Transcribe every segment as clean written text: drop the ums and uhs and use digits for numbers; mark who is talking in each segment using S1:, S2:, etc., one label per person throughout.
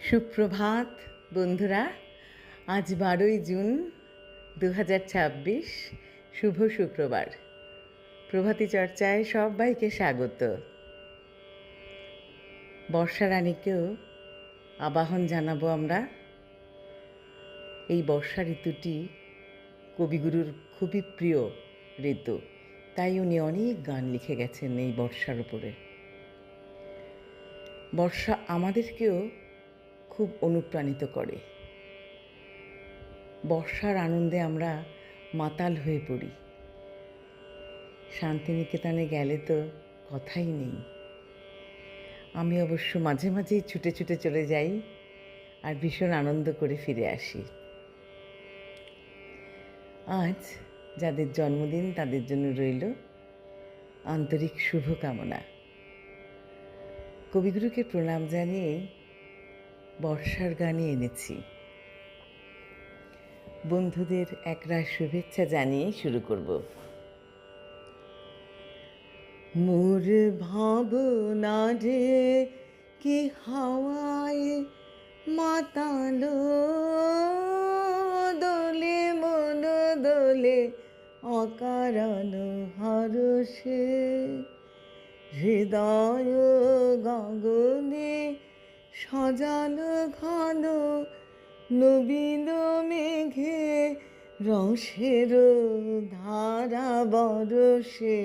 S1: সুপ্রভাত বন্ধুরা। আজ 12ই জুন 2026, শুভ শুক্রবার। প্রভাতী চর্চায় সবাইকে স্বাগত। বর্ষা রানীকেও আবাহন জানাবো আমরা। এই বর্ষা ঋতুটি কবিগুরুর খুবই প্রিয় ঋতু, তাই উনি অনেক গান লিখে গেছেন এই বর্ষার উপরে। বর্ষা আমাদেরকেও খুব অনুপ্রাণিত করে। বর্ষার আনন্দে আমরা মাতাল হয়ে পড়ি। শান্তিনিকেতনে গেলে তো কথাই নেই। আমি অবশ্য মাঝে মাঝেই ছুটে ছুটে চলে যাই আর ভীষণ আনন্দ করে ফিরে আসি। আজ যাদের জন্মদিন তাদের জন্য রইল আন্তরিক শুভকামনা। কবিগুরুকে প্রণাম জানিয়ে বর্ষার গানই এনেছি। বন্ধুদের একরাশ শুভেচ্ছা জানিয়ে শুরু করব। মোর ভাবনা রে কি হাওয়ায় মাতালো, দোলে মন দোলে অকারণ হরষে, হৃদয় গগনে সজাল ঘন নবীন মেঘে, রসের ধারা বরষে,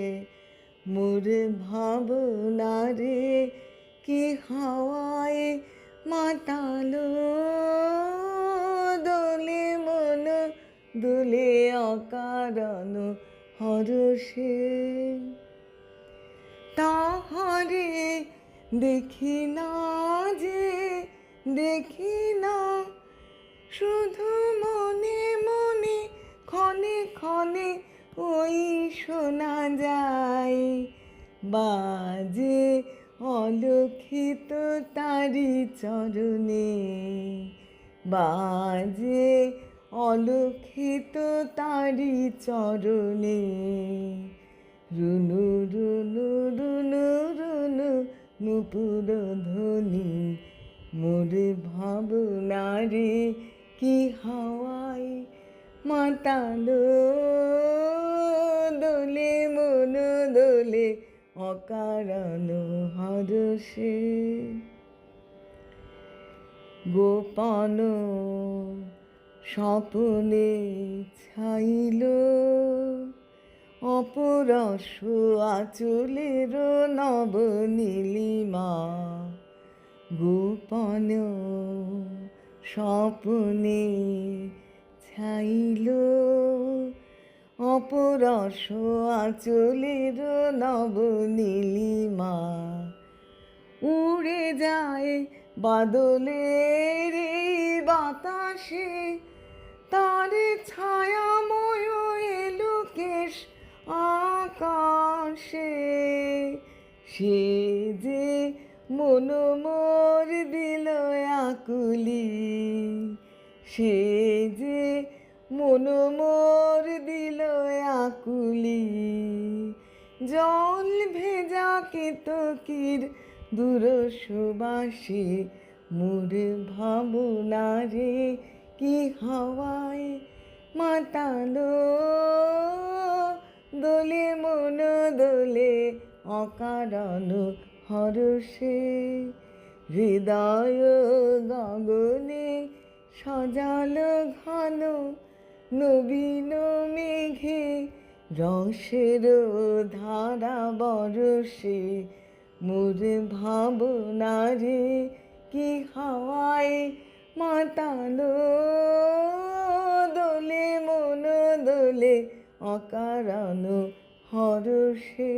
S1: মোর ভাবনা রে কি হাওয়ায় মাতালো, দোলে মন দোলে অকারণ হরষে। তাহারে দেখি না যে দেখি না, শুধু মনে মনে ক্ষণে ক্ষণে ওই শোনা যায়, বাজে অলক্ষিত তারি চরণে, বাজে অলক্ষিত তারি চরণে, রুনু রুনু রুনু রুনু নুপুর ধ্বনি, মোর ভাবনা রে কি হাওয়ায় মাতালো, দোলে মন দোলে অকারণ হরষে। গোপন স্বপ্নে ছাইল অপরস আঁচলের নব নীলিমা, গোপন স্বপ্নে ছাইল অপরস আঁচলের নব নীলিমা, উড়ে যায় বাদলের বাতাসে, তার ছায়াময় এলোকেশ আকাশে, সে যে মন মোর দিল আকুলি, সে যে মন মোর দিল আকুলি, জল ভেজা কেতকীর দূর সুবাসে, মোর ভাবনা রে কি হাওয়ায় মাতালো, দোলে মন দোলে অকারণ হরষে, হৃদয় গগনে সজাল ঘন নবীন মেঘে, রসের ধারা বরষে, মোর ভাবনা রে কি হাওয়ায় মাতালো, দোলে মন দোলে অকারণ হরষে।